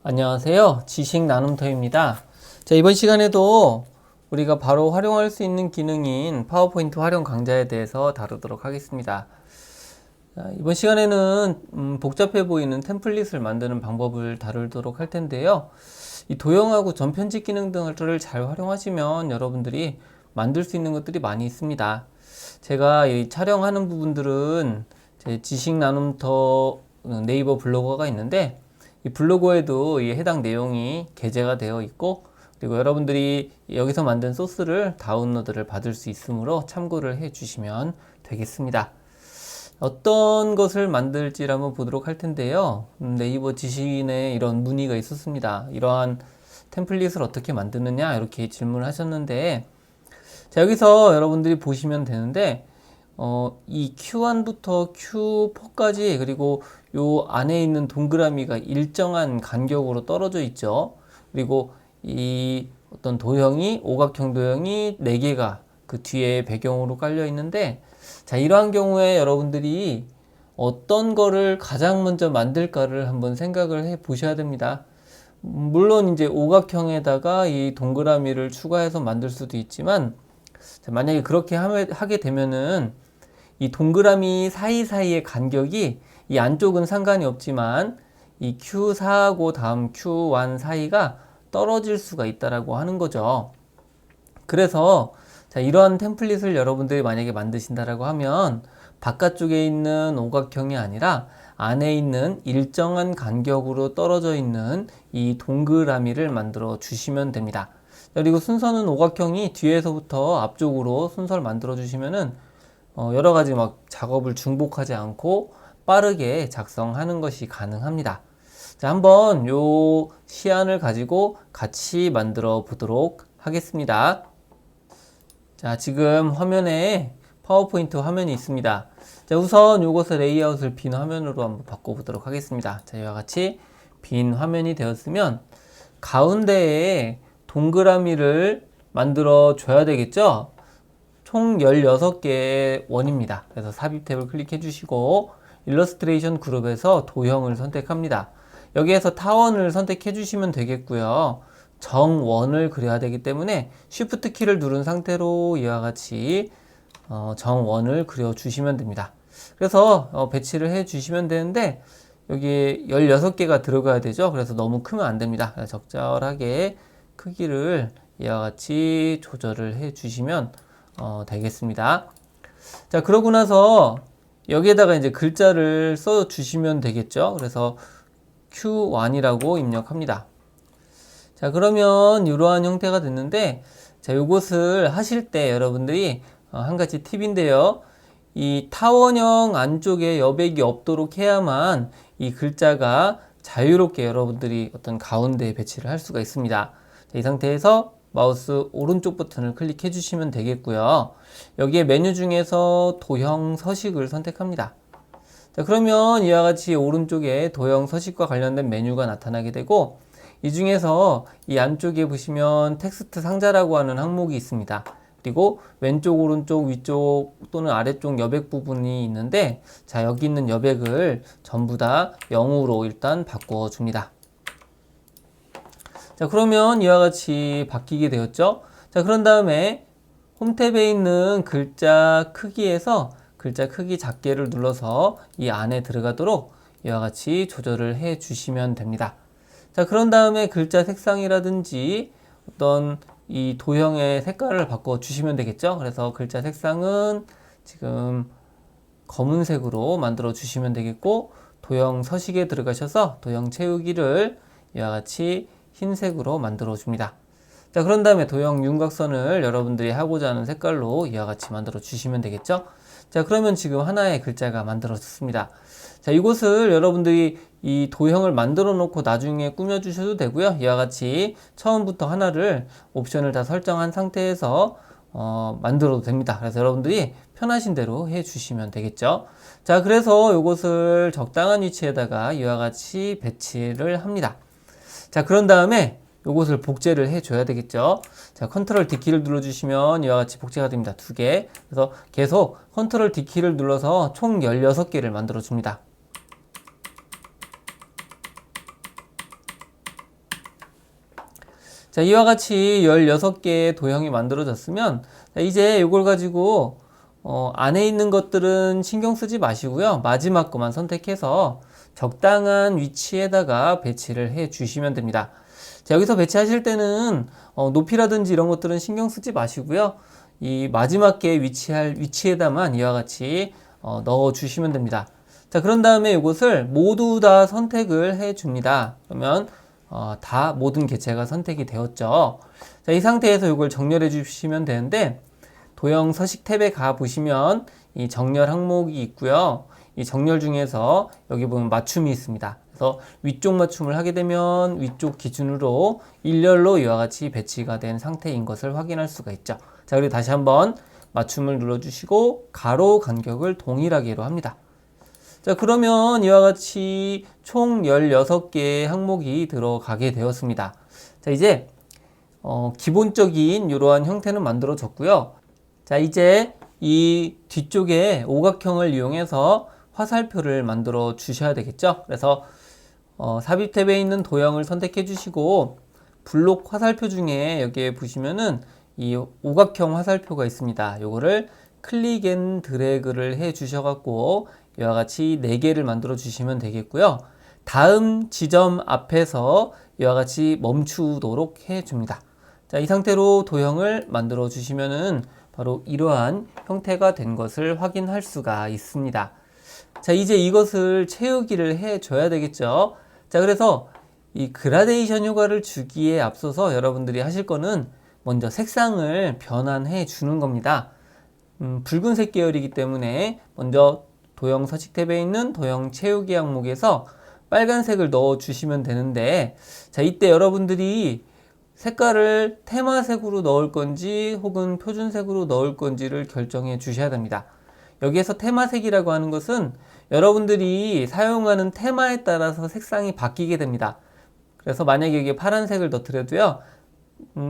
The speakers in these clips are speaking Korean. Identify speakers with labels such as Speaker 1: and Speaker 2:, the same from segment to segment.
Speaker 1: 안녕하세요. 지식 나눔터입니다. 자, 이번 시간에도 우리가 바로 활용할 수 있는 기능인 파워포인트 활용 강좌에 대해서 다루도록 하겠습니다. 자, 이번 시간에는 복잡해 보이는 템플릿을 만드는 방법을 다루도록 할 텐데요. 이 도형하고 전편집 기능 등을 잘 활용하시면 여러분들이 만들 수 있는 것들이 많이 있습니다. 제가 이 촬영하는 부분들은 제 지식 나눔터 네이버 블로거가 있는데, 이 블로그에도 이 해당 내용이 게재가 되어 있고, 그리고 여러분들이 여기서 만든 소스를 다운로드를 받을 수 있으므로 참고를 해 주시면 되겠습니다. 어떤 것을 만들지 한번 보도록 할 텐데요. 네이버 지식인에 이런 문의가 있었습니다. 이러한 템플릿을 어떻게 만드느냐 이렇게 질문을 하셨는데, 자, 여기서 여러분들이 보시면 되는데, 이 Q1부터 Q4까지, 그리고 요 안에 있는 동그라미가 일정한 간격으로 떨어져 있죠. 그리고 이 어떤 도형이, 오각형 도형이 4개가 그 뒤에 배경으로 깔려 있는데, 자, 이러한 경우에 여러분들이 어떤 거를 가장 먼저 만들까를 한번 생각을 해 보셔야 됩니다. 물론 이제 오각형에다가 이 동그라미를 추가해서 만들 수도 있지만, 자, 만약에 그렇게 하게 되면은 이 동그라미 사이사이의 간격이, 이 안쪽은 상관이 없지만 이 Q4하고 다음 Q1 사이가 떨어질 수가 있다라고 하는 거죠. 그래서 자, 이러한 템플릿을 여러분들이 만약에 만드신다라고 하면 바깥쪽에 있는 오각형이 아니라 안에 있는 일정한 간격으로 떨어져 있는 이 동그라미를 만들어 주시면 됩니다. 그리고 순서는 오각형이 뒤에서부터 앞쪽으로 순서를 만들어 주시면은 여러 가지 막 작업을 중복하지 않고 빠르게 작성하는 것이 가능합니다. 자, 한번 요 시안을 가지고 같이 만들어 보도록 하겠습니다. 자, 지금 화면에 파워포인트 화면이 있습니다. 자, 우선 요것을 레이아웃을 빈 화면으로 한번 바꿔보도록 하겠습니다. 자, 이와 같이 빈 화면이 되었으면 가운데에 동그라미를 만들어 줘야 되겠죠? 총 16개의 원입니다. 그래서 삽입 탭을 클릭해 주시고 일러스트레이션 그룹에서 도형을 선택합니다. 여기에서 타원을 선택해 주시면 되겠고요. 정원을 그려야 되기 때문에 쉬프트 키를 누른 상태로 이와 같이 정원을 그려 주시면 됩니다. 그래서 배치를 해 주시면 되는데, 여기에 16개가 들어가야 되죠. 그래서 너무 크면 안 됩니다. 적절하게 크기를 이와 같이 조절을 해 주시면 되겠습니다. 자, 그러고 나서 여기에다가 이제 글자를 써 주시면 되겠죠. 그래서 Q1이라고 입력합니다. 자, 그러면 이러한 형태가 됐는데, 자, 요것을 하실 때 여러분들이 한 가지 팁인데요. 이 타원형 안쪽에 여백이 없도록 해야만 이 글자가 자유롭게 여러분들이 어떤 가운데에 배치를 할 수가 있습니다. 자, 이 상태에서 마우스 오른쪽 버튼을 클릭해 주시면 되겠고요. 여기에 메뉴 중에서 도형 서식을 선택합니다. 자, 그러면 이와 같이 오른쪽에 도형 서식과 관련된 메뉴가 나타나게 되고, 이 중에서 이 안쪽에 보시면 텍스트 상자라고 하는 항목이 있습니다. 그리고 왼쪽, 오른쪽, 위쪽 또는 아래쪽 여백 부분이 있는데, 자, 여기 있는 여백을 전부 다 0으로 일단 바꿔 줍니다. 자, 그러면 이와 같이 바뀌게 되었죠. 자, 그런 다음에 홈 탭에 있는 글자 크기에서 글자 크기 작게를 눌러서 이 안에 들어가도록 이와 같이 조절을 해 주시면 됩니다. 자, 그런 다음에 글자 색상이라든지 어떤 이 도형의 색깔을 바꿔 주시면 되겠죠. 그래서 글자 색상은 지금 검은색으로 만들어 주시면 되겠고, 도형 서식에 들어가셔서 도형 채우기를 이와 같이 흰색으로 만들어 줍니다. 자, 그런 다음에 도형 윤곽선을 여러분들이 하고자 하는 색깔로 이와 같이 만들어 주시면 되겠죠. 자, 그러면 지금 하나의 글자가 만들어졌습니다. 자, 이곳을 여러분들이 이 도형을 만들어 놓고 나중에 꾸며 주셔도 되고요. 이와 같이 처음부터 하나를 옵션을 다 설정한 상태에서 만들어도 됩니다. 그래서 여러분들이 편하신 대로 해 주시면 되겠죠. 자, 그래서 이것을 적당한 위치에다가 이와 같이 배치를 합니다. 자, 그런 다음에 요것을 복제를 해줘야 되겠죠. 자, 컨트롤 D키를 눌러주시면 이와 같이 복제가 됩니다. 2개. 그래서 계속 컨트롤 D키를 눌러서 총 16개를 만들어줍니다. 자, 이와 같이 16개의 도형이 만들어졌으면, 자, 이제 이걸 가지고, 안에 있는 것들은 신경 쓰지 마시고요. 마지막 것만 선택해서 적당한 위치에다가 배치를 해 주시면 됩니다. 자, 여기서 배치하실 때는, 높이라든지 이런 것들은 신경 쓰지 마시고요. 이 마지막 게 위치할 위치에다만 이와 같이 넣어 주시면 됩니다. 자, 그런 다음에 이것을 모두 다 선택을 해 줍니다. 그러면 다 모든 개체가 선택이 되었죠. 자, 이 상태에서 이걸 정렬해 주시면 되는데, 도형 서식 탭에 가 보시면 이 정렬 항목이 있고요. 이 정렬 중에서 여기 보면 맞춤이 있습니다. 그래서 위쪽 맞춤을 하게 되면 위쪽 기준으로 일렬로 이와 같이 배치가 된 상태인 것을 확인할 수가 있죠. 자, 그리고 다시 한번 맞춤을 눌러주시고 가로 간격을 동일하게로 합니다. 자, 그러면 이와 같이 총 16개의 항목이 들어가게 되었습니다. 자, 이제 기본적인 이러한 형태는 만들어졌고요. 자, 이제 이 뒤쪽에 오각형을 이용해서 화살표를 만들어 주셔야 되겠죠. 그래서 삽입 탭에 있는 도형을 선택해 주시고 블록 화살표 중에 여기에 보시면은 이 오각형 화살표가 있습니다. 요거를 클릭 앤 드래그를 해 주셔갖고 이와 같이 4개를 만들어 주시면 되겠고요. 다음 지점 앞에서 이와 같이 멈추도록 해 줍니다. 자, 이 상태로 도형을 만들어 주시면은 바로 이러한 형태가 된 것을 확인할 수가 있습니다. 자, 이제 이것을 채우기를 해 줘야 되겠죠. 자, 그래서 이 그라데이션 효과를 주기에 앞서서 여러분들이 하실 거는 먼저 색상을 변환해 주는 겁니다. 붉은색 계열이기 때문에 먼저 도형 서식 탭에 있는 도형 채우기 항목에서 빨간색을 넣어 주시면 되는데, 자, 이때 여러분들이 색깔을 테마색으로 넣을 건지 혹은 표준색으로 넣을 건지를 결정해 주셔야 됩니다. 여기에서 테마색이라고 하는 것은 여러분들이 사용하는 테마에 따라서 색상이 바뀌게 됩니다. 그래서 만약에 여기에 파란색을 넣더라도요,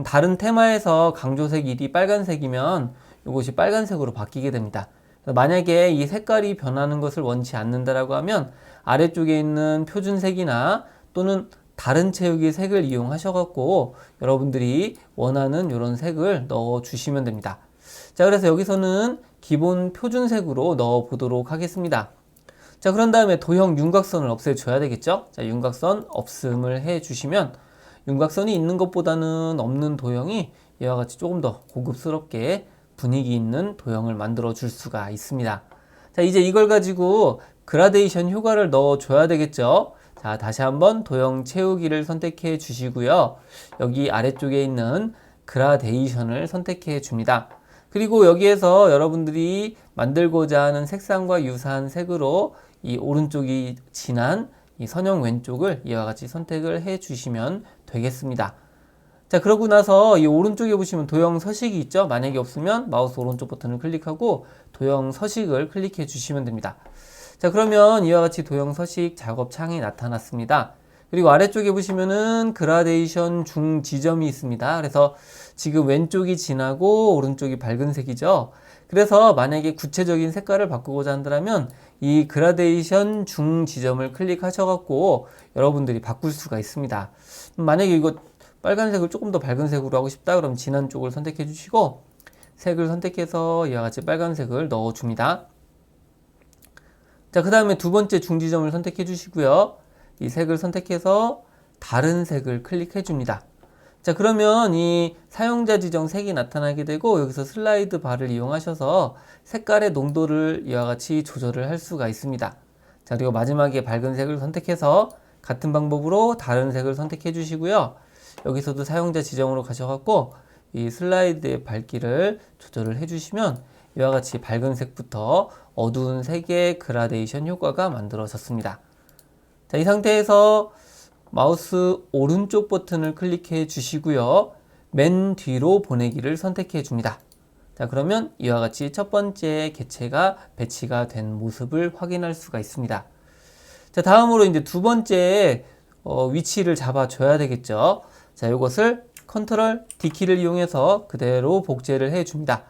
Speaker 1: 다른 테마에서 강조색 1이 빨간색이면 이것이 빨간색으로 바뀌게 됩니다. 만약에 이 색깔이 변하는 것을 원치 않는다라고 하면 아래쪽에 있는 표준색이나 또는 다른 채우기 색을 이용하셔갖고 여러분들이 원하는 이런 색을 넣어 주시면 됩니다. 자, 그래서 여기서는 기본 표준색으로 넣어 보도록 하겠습니다. 자, 그런 다음에 도형 윤곽선을 없애줘야 되겠죠. 자, 윤곽선 없음을 해 주시면 윤곽선이 있는 것보다는 없는 도형이 이와 같이 조금 더 고급스럽게 분위기 있는 도형을 만들어 줄 수가 있습니다. 자, 이제 이걸 가지고 그라데이션 효과를 넣어 줘야 되겠죠. 자, 다시 한번 도형 채우기를 선택해 주시고요. 여기 아래쪽에 있는 그라데이션을 선택해 줍니다. 그리고 여기에서 여러분들이 만들고자 하는 색상과 유사한 색으로 이 오른쪽이 진한 이 선형 왼쪽을 이와 같이 선택을 해 주시면 되겠습니다. 자, 그러고 나서 이 오른쪽에 보시면 도형 서식이 있죠. 만약에 없으면 마우스 오른쪽 버튼을 클릭하고 도형 서식을 클릭해 주시면 됩니다. 자, 그러면 이와 같이 도형 서식 작업 창이 나타났습니다. 그리고 아래쪽에 보시면은 그라데이션 중 지점이 있습니다. 그래서 지금 왼쪽이 진하고 오른쪽이 밝은 색이죠. 그래서 만약에 구체적인 색깔을 바꾸고자 한다면 이 그라데이션 중 지점을 클릭하셔갖고 여러분들이 바꿀 수가 있습니다. 만약에 이거 빨간색을 조금 더 밝은 색으로 하고 싶다 그럼 진한 쪽을 선택해 주시고 색을 선택해서 이와 같이 빨간색을 넣어 줍니다. 자, 그 다음에 두 번째 중지점을 선택해 주시고요. 이 색을 선택해서 다른 색을 클릭해 줍니다. 자, 그러면 이 사용자 지정 색이 나타나게 되고 여기서 슬라이드 바를 이용하셔서 색깔의 농도를 이와 같이 조절을 할 수가 있습니다. 자, 그리고 마지막에 밝은 색을 선택해서 같은 방법으로 다른 색을 선택해 주시고요. 여기서도 사용자 지정으로 가셔갖고 이 슬라이드의 밝기를 조절을 해주시면 이와 같이 밝은 색부터 어두운 색의 그라데이션 효과가 만들어졌습니다. 자, 이 상태에서 마우스 오른쪽 버튼을 클릭해 주시고요. 맨 뒤로 보내기를 선택해 줍니다. 자, 그러면 이와 같이 첫 번째 개체가 배치가 된 모습을 확인할 수가 있습니다. 자, 다음으로 이제 두 번째 위치를 잡아줘야 되겠죠. 자, 이것을 컨트롤 D키를 이용해서 그대로 복제를 해 줍니다.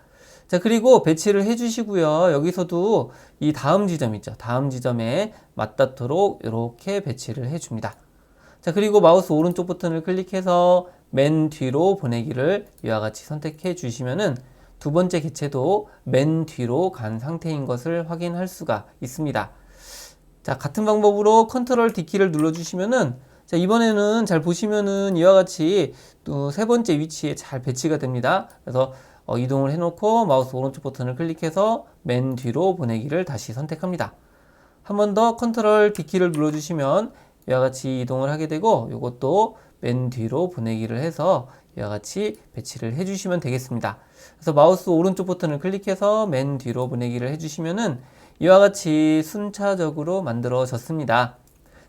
Speaker 1: 자, 그리고 배치를 해 주시고요. 여기서도 이 다음 지점 있죠. 다음 지점에 맞닿도록 이렇게 배치를 해 줍니다. 자, 그리고 마우스 오른쪽 버튼을 클릭해서 맨 뒤로 보내기를 이와 같이 선택해 주시면은 두 번째 개체도 맨 뒤로 간 상태인 것을 확인할 수가 있습니다. 자, 같은 방법으로 컨트롤 D키를 눌러주시면은 자, 이번에는 잘 보시면은 이와 같이 또 세 번째 위치에 잘 배치가 됩니다. 그래서 이동을 해놓고 마우스 오른쪽 버튼을 클릭해서 맨 뒤로 보내기를 다시 선택합니다. 한 번 더 컨트롤 D키를 눌러주시면 이와 같이 이동을 하게 되고 이것도 맨 뒤로 보내기를 해서 이와 같이 배치를 해주시면 되겠습니다. 그래서 마우스 오른쪽 버튼을 클릭해서 맨 뒤로 보내기를 해주시면은 이와 같이 순차적으로 만들어졌습니다.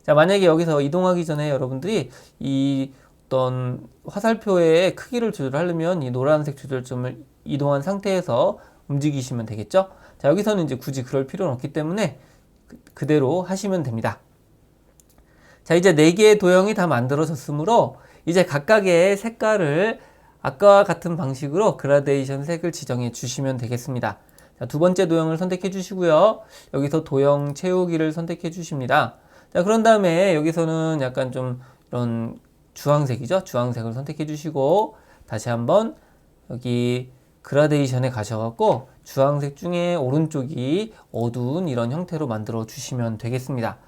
Speaker 1: 자, 만약에 여기서 이동하기 전에 여러분들이 이 어떤 화살표의 크기를 조절하려면 이 노란색 조절점을 이동한 상태에서 움직이시면 되겠죠? 자, 여기서는 이제 굳이 그럴 필요는 없기 때문에 그대로 하시면 됩니다. 자, 이제 4개의 도형이 다 만들어졌으므로 이제 각각의 색깔을 아까와 같은 방식으로 그라데이션 색을 지정해 주시면 되겠습니다. 자, 두 번째 도형을 선택해 주시고요. 여기서 도형 채우기를 선택해 주십니다. 자, 그런 다음에 여기서는 약간 좀 이런 주황색이죠? 주황색을 선택해 주시고 다시 한번 여기 그라데이션에 가셔갖고 주황색 중에 오른쪽이 어두운 이런 형태로 만들어 주시면 되겠습니다.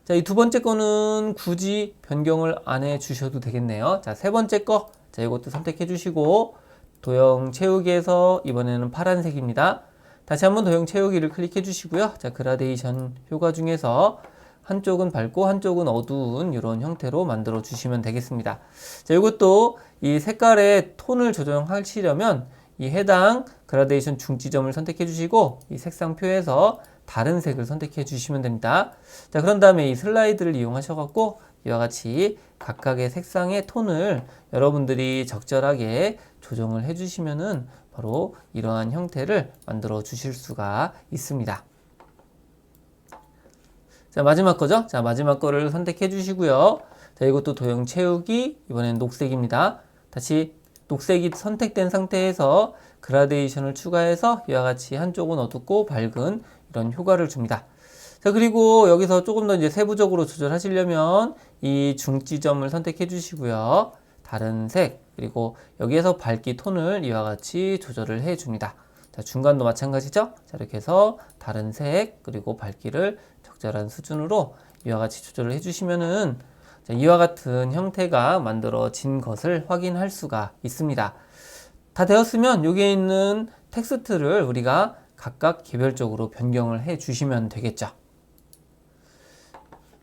Speaker 1: 자, 이 두 번째 거는 굳이 변경을 안 해 주셔도 되겠네요. 자, 세 번째 거. 자, 이것도 선택해 주시고 도형 채우기에서 이번에는 파란색입니다. 다시 한번 도형 채우기를 클릭해 주시고요. 자, 그라데이션 효과 중에서 한쪽은 밝고 한쪽은 어두운 이런 형태로 만들어 주시면 되겠습니다. 자, 이것도 이 색깔의 톤을 조정하시려면 이 해당 그라데이션 중지점을 선택해 주시고 이 색상표에서 다른 색을 선택해 주시면 됩니다. 자, 그런 다음에 이 슬라이드를 이용하셔 갖고 이와 같이 각각의 색상의 톤을 여러분들이 적절하게 조정을 해 주시면은 바로 이러한 형태를 만들어 주실 수가 있습니다. 자, 마지막 거죠? 자, 마지막 거를 선택해 주시고요. 자, 이것도 도형 채우기, 이번엔 녹색입니다. 다시 녹색이 선택된 상태에서 그라데이션을 추가해서 이와 같이 한쪽은 어둡고 밝은 이런 효과를 줍니다. 자, 그리고 여기서 조금 더 이제 세부적으로 조절하시려면 이 중지점을 선택해 주시고요. 다른 색, 그리고 여기에서 밝기 톤을 이와 같이 조절을 해 줍니다. 자, 중간도 마찬가지죠? 자, 이렇게 해서 다른 색, 그리고 밝기를 적절한 수준으로 이와 같이 조절을 해 주시면은 자, 이와 같은 형태가 만들어진 것을 확인할 수가 있습니다. 다 되었으면 여기에 있는 텍스트를 우리가 각각 개별적으로 변경을 해 주시면 되겠죠.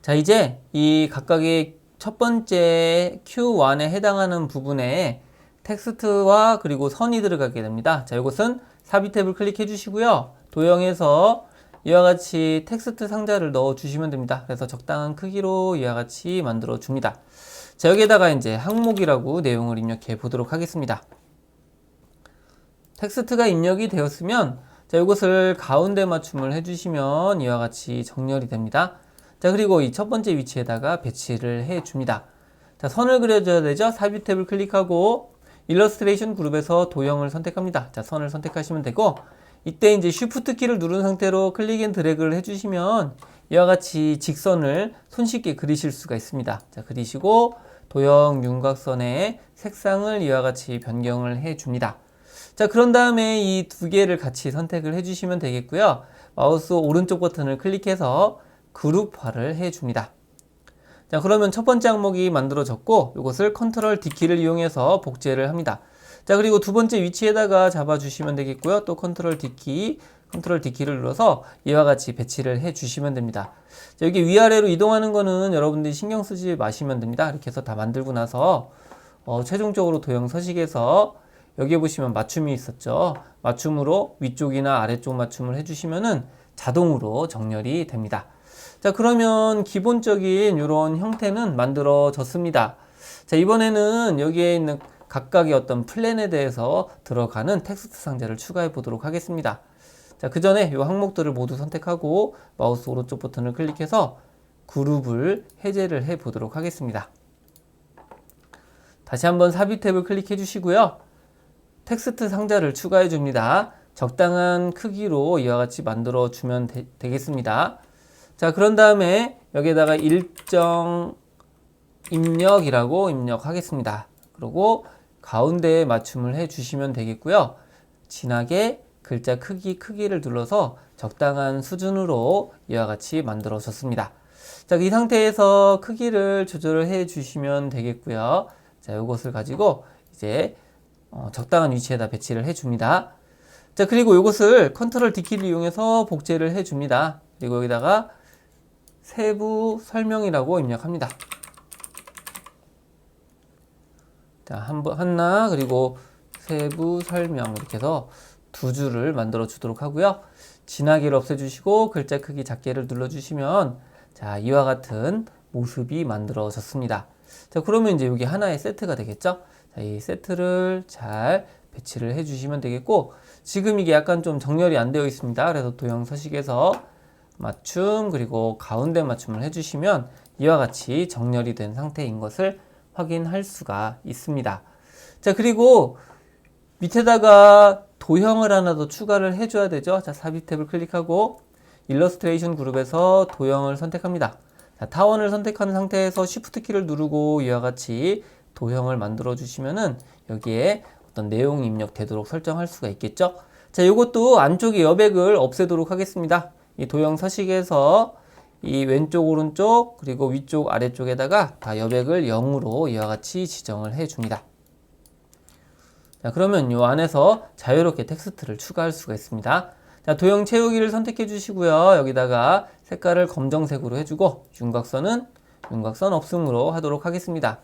Speaker 1: 자, 이제 이 각각의 첫 번째 Q1에 해당하는 부분에 텍스트와 그리고 선이 들어가게 됩니다. 자, 이것은 삽입 탭을 클릭해 주시고요. 도형에서 이와 같이 텍스트 상자를 넣어 주시면 됩니다. 그래서 적당한 크기로 이와 같이 만들어 줍니다. 자, 여기에다가 이제 항목이라고 내용을 입력해 보도록 하겠습니다. 텍스트가 입력이 되었으면 자, 이것을 가운데 맞춤을 해주시면 이와 같이 정렬이 됩니다. 자, 그리고 이 첫 번째 위치에다가 배치를 해 줍니다. 자, 선을 그려줘야 되죠? 삽입 탭을 클릭하고 일러스트레이션 그룹에서 도형을 선택합니다. 자, 선을 선택하시면 되고 이때 이제 쉬프트 키를 누른 상태로 클릭 앤 드래그를 해주시면 이와 같이 직선을 손쉽게 그리실 수가 있습니다. 자, 그리시고 도형 윤곽선의 색상을 이와 같이 변경을 해 줍니다. 자, 그런 다음에 이 두 개를 같이 선택을 해주시면 되겠고요. 마우스 오른쪽 버튼을 클릭해서 그룹화를 해줍니다. 자, 그러면 첫 번째 항목이 만들어졌고 이것을 컨트롤 D키를 이용해서 복제를 합니다. 자, 그리고 두 번째 위치에다가 잡아주시면 되겠고요. 또 컨트롤 D키를 눌러서 이와 같이 배치를 해주시면 됩니다. 자, 여기 위아래로 이동하는 거는 여러분들이 신경 쓰지 마시면 됩니다. 이렇게 해서 다 만들고 나서 최종적으로 도형 서식에서 여기에 보시면 맞춤이 있었죠. 맞춤으로 위쪽이나 아래쪽 맞춤을 해주시면은 자동으로 정렬이 됩니다. 자, 그러면 기본적인 이런 형태는 만들어졌습니다. 자, 이번에는 여기에 있는 각각의 어떤 플랜에 대해서 들어가는 텍스트 상자를 추가해 보도록 하겠습니다. 자, 그 전에 이 항목들을 모두 선택하고 마우스 오른쪽 버튼을 클릭해서 그룹을 해제를 해 보도록 하겠습니다. 다시 한번 삽입 탭을 클릭해 주시고요. 텍스트 상자를 추가해 줍니다. 적당한 크기로 이와 같이 만들어 주면 되겠습니다. 자, 그런 다음에 여기에다가 일정 입력이라고 입력하겠습니다. 그리고 가운데에 맞춤을 해 주시면 되겠고요. 진하게 글자 크기를 눌러서 적당한 수준으로 이와 같이 만들어졌습니다. 자, 이 상태에서 크기를 조절을 해 주시면 되겠고요. 자, 이것을 가지고 이제 적당한 위치에다 배치를 해 줍니다. 자, 그리고 이것을 컨트롤 D키를 이용해서 복제를 해 줍니다. 그리고 여기다가 세부 설명이라고 입력합니다. 자, 하나, 그리고 세부 설명 이렇게 해서 두 줄을 만들어 주도록 하고요. 진하게를 없애주시고 글자 크기 작게를 눌러주시면 자, 이와 같은 모습이 만들어졌습니다. 자, 그러면 이제 여기 하나의 세트가 되겠죠? 자, 이 세트를 잘 배치를 해주시면 되겠고, 지금 이게 약간 좀 정렬이 안 되어 있습니다. 그래서 도형 서식에서 맞춤, 그리고 가운데 맞춤을 해주시면 이와 같이 정렬이 된 상태인 것을 확인할 수가 있습니다. 자, 그리고 밑에다가 도형을 하나 더 추가를 해줘야 되죠. 자, 삽입 탭을 클릭하고 일러스트레이션 그룹에서 도형을 선택합니다. 자, 타원을 선택한 상태에서 Shift 키를 누르고 이와 같이 도형을 만들어 주시면은 여기에 어떤 내용이 입력되도록 설정할 수가 있겠죠. 자, 이것도 안쪽에 여백을 없애도록 하겠습니다. 이 도형 서식에서 이 왼쪽 오른쪽 그리고 위쪽 아래쪽에다가 다 여백을 0으로 이와 같이 지정을 해 줍니다. 자, 그러면 이 안에서 자유롭게 텍스트를 추가할 수가 있습니다. 자, 도형 채우기를 선택해 주시고요. 여기다가 색깔을 검정색으로 해주고 윤곽선은 윤곽선 없음으로 하도록 하겠습니다.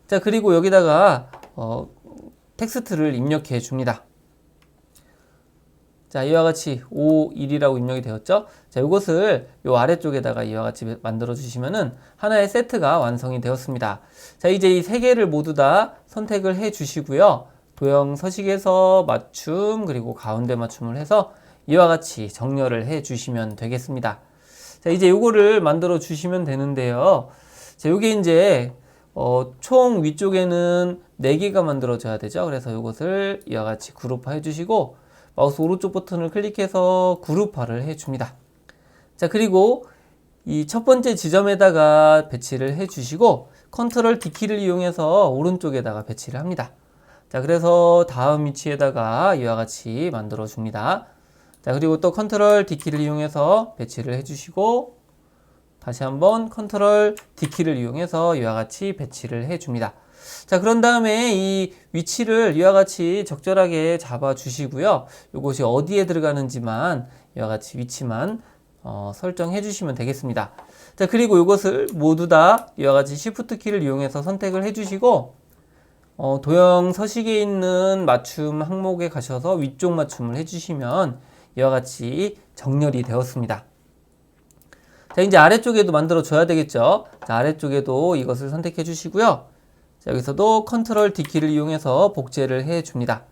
Speaker 1: 자, 그리고 여기다가 텍스트를 입력해 줍니다. 자, 이와 같이 51이라고 입력이 되었죠. 자, 이것을 이 아래쪽에다가 이와 같이 만들어 주시면은 하나의 세트가 완성이 되었습니다. 자, 이제 이 세 개를 모두 다 선택을 해 주시고요. 도형 서식에서 맞춤 그리고 가운데 맞춤을 해서 이와 같이 정렬을 해 주시면 되겠습니다. 자, 이제 요거를 만들어 주시면 되는데요. 자, 요게 이제 총 위쪽에는 4개가 만들어져야 되죠. 그래서 요것을 이와 같이 그룹화 해 주시고 마우스 오른쪽 버튼을 클릭해서 그룹화를 해 줍니다. 자, 그리고 이 첫 번째 지점에다가 배치를 해 주시고 컨트롤 D키를 이용해서 오른쪽에다가 배치를 합니다. 자, 그래서 다음 위치에다가 이와 같이 만들어 줍니다. 자, 그리고 또 컨트롤 D키를 이용해서 배치를 해 주시고 다시 한번 컨트롤 D키를 이용해서 이와 같이 배치를 해 줍니다. 자, 그런 다음에 이 위치를 이와 같이 적절하게 잡아 주시고요. 이것이 어디에 들어가는지만 이와 같이 위치만 설정해 주시면 되겠습니다. 자, 그리고 이것을 모두 다 이와 같이 Shift 키를 이용해서 선택을 해 주시고 도형 서식에 있는 맞춤 항목에 가셔서 위쪽 맞춤을 해 주시면 이와 같이 정렬이 되었습니다. 자, 이제 아래쪽에도 만들어 줘야 되겠죠. 자, 아래쪽에도 이것을 선택해 주시고요. 자, 여기서도 컨트롤 D키를 이용해서 복제를 해 줍니다.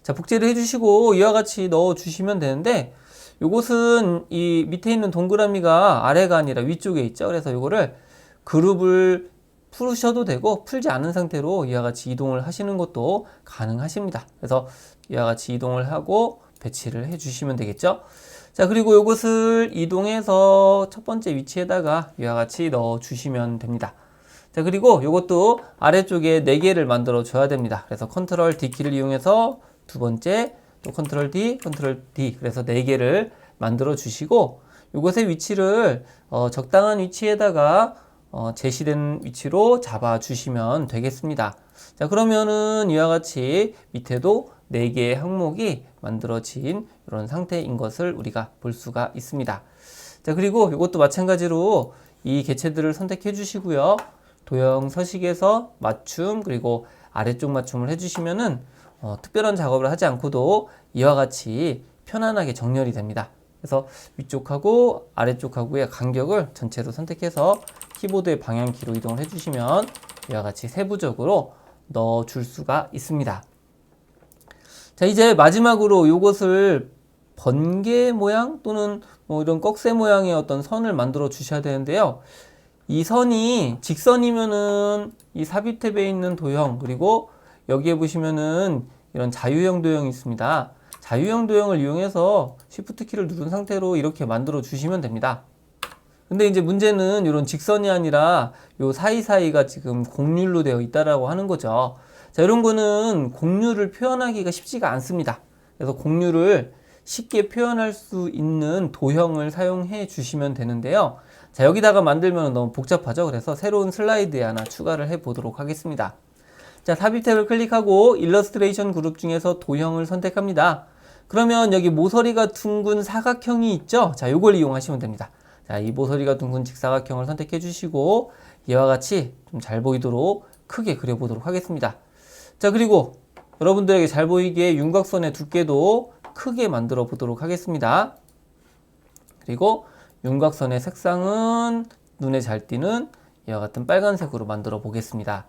Speaker 1: 자, 복제를 해 주시고 이와 같이 넣어 주시면 되는데 요것은 이 밑에 있는 동그라미가 아래가 아니라 위쪽에 있죠. 그래서 요거를 그룹을 풀으셔도 되고 풀지 않은 상태로 이와 같이 이동을 하시는 것도 가능하십니다. 그래서 이와 같이 이동을 하고 배치를 해 주시면 되겠죠. 자, 그리고 이것을 이동해서 첫 번째 위치에다가 이와 같이 넣어 주시면 됩니다. 자, 그리고 이것도 아래쪽에 4개를 만들어 줘야 됩니다. 그래서 컨트롤 D키를 이용해서 두 번째 또 컨트롤 D, 컨트롤 D 그래서 4개를 만들어 주시고 이것의 위치를 적당한 위치에다가 제시된 위치로 잡아 주시면 되겠습니다. 자, 그러면은 이와 같이 밑에도 4개의 항목이 만들어진 이런 상태인 것을 우리가 볼 수가 있습니다. 자, 그리고 이것도 마찬가지로 이 개체들을 선택해 주시고요. 도형 서식에서 맞춤 그리고 아래쪽 맞춤을 해주시면은 특별한 작업을 하지 않고도 이와 같이 편안하게 정렬이 됩니다. 그래서 위쪽하고 아래쪽하고의 간격을 전체로 선택해서 키보드의 방향키로 이동을 해주시면 이와 같이 세부적으로 넣어줄 수가 있습니다. 자, 이제 마지막으로 이것을 번개 모양 또는 뭐 이런 꺽쇠 모양의 어떤 선을 만들어 주셔야 되는데요. 이 선이 직선이면은 이 삽입 탭에 있는 도형 그리고 여기에 보시면은 이런 자유형 도형이 있습니다. 자유형 도형을 이용해서 Shift 키를 누른 상태로 이렇게 만들어 주시면 됩니다. 근데 이제 문제는 이런 직선이 아니라 요 사이사이가 지금 곡률로 되어 있다라고 하는 거죠. 자, 이런 거는 곡률을 표현하기가 쉽지가 않습니다. 그래서 곡률을 쉽게 표현할 수 있는 도형을 사용해 주시면 되는데요. 자, 여기다가 만들면 너무 복잡하죠. 그래서 새로운 슬라이드에 하나 추가를 해 보도록 하겠습니다. 자, 삽입 탭을 클릭하고 일러스트레이션 그룹 중에서 도형을 선택합니다. 그러면 여기 모서리가 둥근 사각형이 있죠. 자, 요걸 이용하시면 됩니다. 자, 이 모서리가 둥근 직사각형을 선택해 주시고 이와 같이 좀 잘 보이도록 크게 그려보도록 하겠습니다. 자, 그리고 여러분들에게 잘 보이게 윤곽선의 두께도 크게 만들어 보도록 하겠습니다. 그리고 윤곽선의 색상은 눈에 잘 띄는 이와 같은 빨간색으로 만들어 보겠습니다.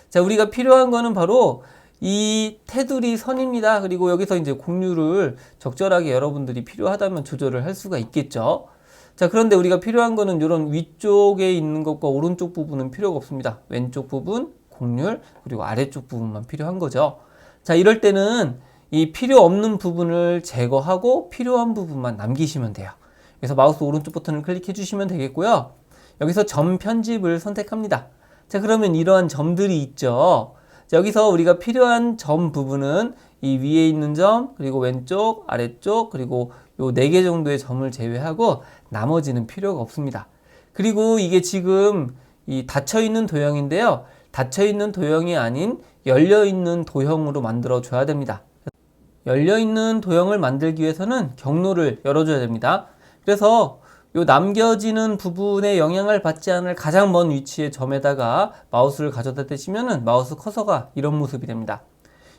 Speaker 1: 자, 우리가 필요한 거는 바로 이 테두리 선입니다. 그리고 여기서 이제 곡률을 적절하게 여러분들이 필요하다면 조절을 할 수가 있겠죠. 자, 그런데 우리가 필요한 거는 이런 위쪽에 있는 것과 오른쪽 부분은 필요가 없습니다. 왼쪽 부분, 곡률, 그리고 아래쪽 부분만 필요한 거죠. 자, 이럴 때는 이 필요 없는 부분을 제거하고 필요한 부분만 남기시면 돼요. 그래서 마우스 오른쪽 버튼을 클릭해 주시면 되겠고요. 여기서 점 편집을 선택합니다. 자, 그러면 이러한 점들이 있죠. 자, 여기서 우리가 필요한 점 부분은 이 위에 있는 점, 그리고 왼쪽, 아래쪽, 그리고 요 4개 정도의 점을 제외하고 나머지는 필요가 없습니다. 그리고 이게 지금 이 닫혀있는 도형인데요. 닫혀있는 도형이 아닌 열려있는 도형으로 만들어 줘야 됩니다. 열려있는 도형을 만들기 위해서는 경로를 열어줘야 됩니다. 그래서 요 남겨지는 부분에 영향을 받지 않을 가장 먼 위치의 점에다가 마우스를 가져다 대시면은 마우스 커서가 이런 모습이 됩니다.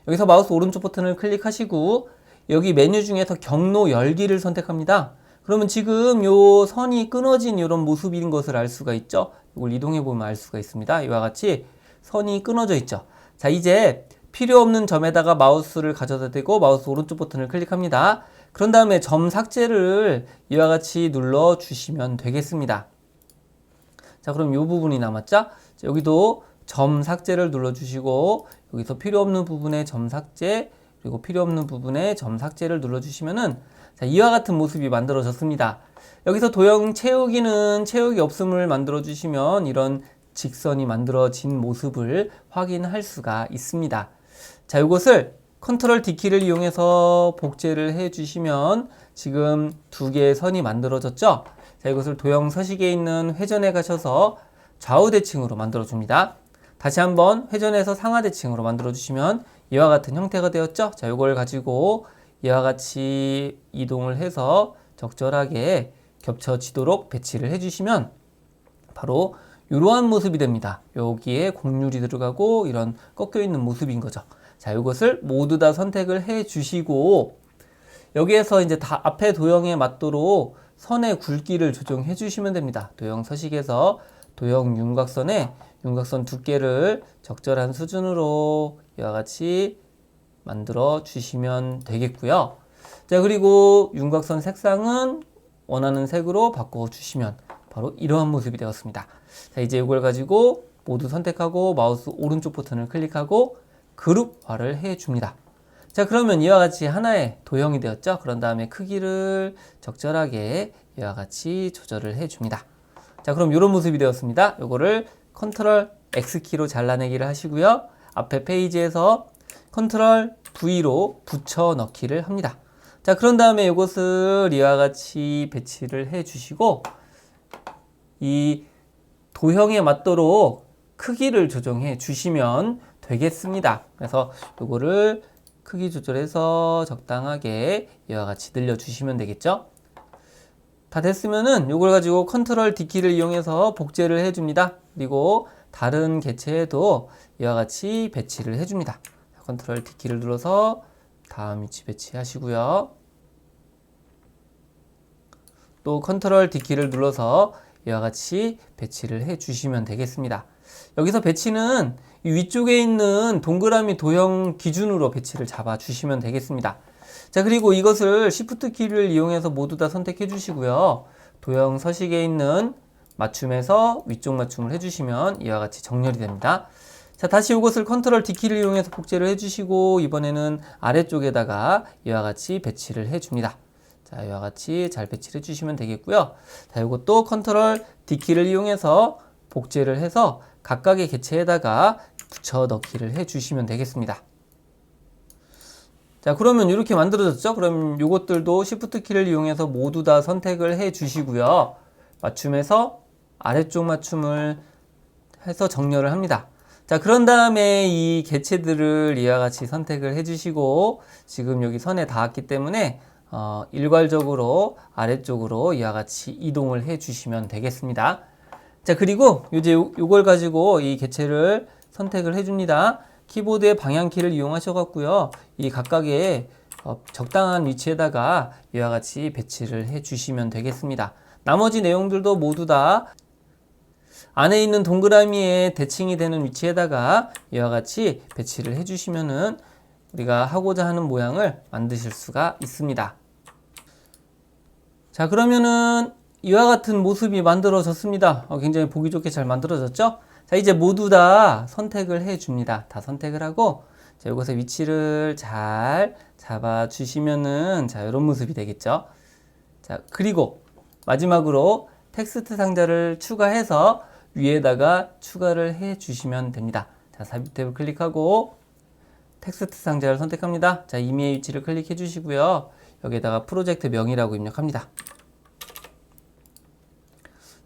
Speaker 1: 여기서 마우스 오른쪽 버튼을 클릭하시고 여기 메뉴 중에서 경로 열기를 선택합니다. 그러면 지금 요 선이 끊어진 이런 모습인 것을 알 수가 있죠. 이걸 이동해 보면 알 수가 있습니다. 이와 같이 선이 끊어져 있죠. 자, 이제 필요 없는 점에다가 마우스를 가져다 대고 마우스 오른쪽 버튼을 클릭합니다. 그런 다음에 점 삭제를 이와 같이 눌러 주시면 되겠습니다. 자, 그럼 이 부분이 남았죠? 자, 여기도 점 삭제를 눌러 주시고 여기서 필요 없는 부분에 점 삭제, 그리고 필요 없는 부분에 점 삭제를 눌러 주시면은 자, 이와 같은 모습이 만들어졌습니다. 여기서 도형 채우기는 채우기 없음을 만들어 주시면 이런 직선이 만들어진 모습을 확인할 수가 있습니다. 자, 이것을 컨트롤 D키를 이용해서 복제를 해 주시면 지금 2개의 선이 만들어졌죠. 자, 이것을 도형 서식에 있는 회전에 가셔서 좌우 대칭으로 만들어 줍니다. 다시 한번 회전해서 상하 대칭으로 만들어 주시면 이와 같은 형태가 되었죠. 자, 이걸 가지고 이와 같이 이동을 해서 적절하게 겹쳐지도록 배치를 해 주시면 바로 이러한 모습이 됩니다. 여기에 곡률이 들어가고 이런 꺾여 있는 모습인 거죠. 자, 이것을 모두 다 선택을 해 주시고 여기에서 이제 다 앞에 도형에 맞도록 선의 굵기를 조정해 주시면 됩니다. 도형 서식에서 도형 윤곽선 두께를 적절한 수준으로 이와 같이 만들어 주시면 되겠고요. 자, 그리고 윤곽선 색상은 원하는 색으로 바꿔 주시면 바로 이러한 모습이 되었습니다. 자, 이제 이걸 가지고 모두 선택하고 마우스 오른쪽 버튼을 클릭하고 그룹화를 해 줍니다. 자, 그러면 이와 같이 하나의 도형이 되었죠. 그런 다음에 크기를 적절하게 이와 같이 조절을 해 줍니다. 자, 그럼 이런 모습이 되었습니다. 요거를 컨트롤 X키로 잘라내기를 하시고요. 앞에 페이지에서 컨트롤 V로 붙여 넣기를 합니다. 자, 그런 다음에 이것을 이와 같이 배치를 해 주시고 이 도형에 맞도록 크기를 조정해 주시면 되겠습니다. 그래서 요거를 크기 조절해서 적당하게 이와 같이 늘려 주시면 되겠죠. 다 됐으면은 요걸 가지고 컨트롤 D키를 이용해서 복제를 해 줍니다. 그리고 다른 개체에도 이와 같이 배치를 해 줍니다. 컨트롤 D키를 눌러서 다음 위치 배치하시고요. 또 컨트롤 D키를 눌러서 이와 같이 배치를 해 주시면 되겠습니다. 여기서 배치는 이 위쪽에 있는 동그라미 도형 기준으로 배치를 잡아 주시면 되겠습니다. 자, 그리고 이것을 Shift 키를 이용해서 모두 다 선택해 주시고요. 도형 서식에 있는 맞춤에서 위쪽 맞춤을 해주시면 이와 같이 정렬이 됩니다. 자, 다시 이것을 컨트롤 D키를 이용해서 복제를 해주시고 이번에는 아래쪽에다가 이와 같이 배치를 해줍니다. 자, 이와 같이 잘 배치를 해주시면 되겠고요. 자, 이것도 컨트롤 D키를 이용해서 복제를 해서 각각의 개체에다가 붙여 넣기를 해 주시면 되겠습니다. 자, 그러면 이렇게 만들어졌죠? 그럼 이것들도 Shift 키를 이용해서 모두 다 선택을 해 주시고요. 맞춤에서 아래쪽 맞춤을 해서 정렬을 합니다. 자, 그런 다음에 이 개체들을 이와 같이 선택을 해 주시고, 지금 여기 선에 닿았기 때문에 일괄적으로 아래쪽으로 이와 같이 이동을 해 주시면 되겠습니다. 자, 그리고 이제 요걸 가지고 이 개체를 선택을 해 줍니다. 키보드의 방향키를 이용하셔 갖고요, 이 각각의 적당한 위치에다가 이와 같이 배치를 해 주시면 되겠습니다. 나머지 내용들도 모두 다 안에 있는 동그라미에 대칭이 되는 위치에다가 이와 같이 배치를 해 주시면은 우리가 하고자 하는 모양을 만드실 수가 있습니다. 자, 그러면은 이와 같은 모습이 만들어졌습니다. 굉장히 보기 좋게 잘 만들어졌죠? 자, 이제 모두 다 선택을 해 줍니다. 다 선택을 하고, 자, 이곳에 위치를 잘 잡아 주시면은, 자, 이런 모습이 되겠죠? 자, 그리고 마지막으로 텍스트 상자를 추가해서 위에다가 추가를 해 주시면 됩니다. 자, 삽입 탭을 클릭하고 텍스트 상자를 선택합니다. 자, 임의의 위치를 클릭해 주시고요. 여기에다가 프로젝트 명이라고 입력합니다.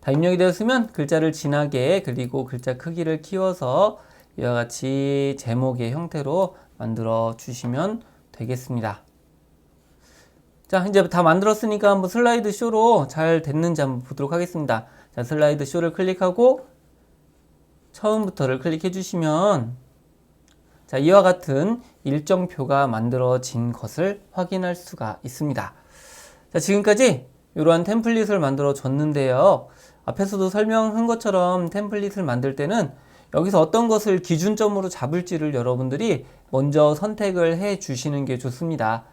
Speaker 1: 다 입력이 되었으면 글자를 진하게, 그리고 글자 크기를 키워서 이와 같이 제목의 형태로 만들어 주시면 되겠습니다. 자, 이제 다 만들었으니까 한번 슬라이드 쇼로 잘 됐는지 한번 보도록 하겠습니다. 자, 슬라이드 쇼를 클릭하고 처음부터를 클릭해 주시면, 자, 이와 같은 일정표가 만들어진 것을 확인할 수가 있습니다. 자, 지금까지 이러한 템플릿을 만들어 줬는데요. 앞에서도 설명한 것처럼 템플릿을 만들 때는 여기서 어떤 것을 기준점으로 잡을지를 여러분들이 먼저 선택을 해 주시는 게 좋습니다.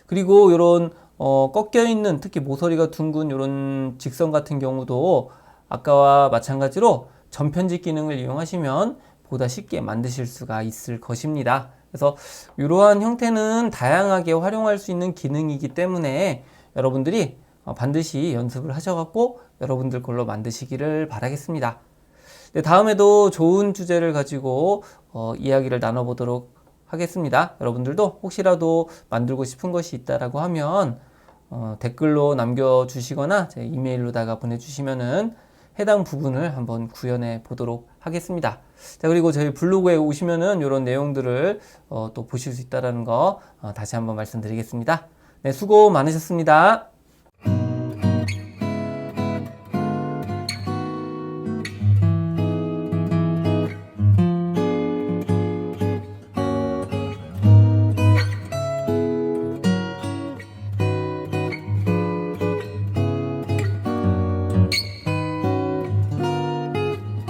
Speaker 1: 그리고 이런 꺾여 있는, 특히 모서리가 둥근 이런 직선 같은 경우도 아까와 마찬가지로 전편집 기능을 이용하시면 보다 쉽게 만드실 수가 있을 것입니다. 그래서 이러한 형태는 다양하게 활용할 수 있는 기능이기 때문에 여러분들이 반드시 연습을 하셔갖고 여러분들 걸로 만드시기를 바라겠습니다. 네, 다음에도 좋은 주제를 가지고 이야기를 나눠보도록 하겠습니다. 여러분들도 혹시라도 만들고 싶은 것이 있다라고 하면 댓글로 남겨주시거나 제 이메일로다가 보내주시면은 해당 부분을 한번 구현해 보도록 하겠습니다. 자, 그리고 저희 블로그에 오시면은 이런 내용들을 또 보실 수 있다라는 거 다시 한번 말씀드리겠습니다. 네, 수고 많으셨습니다.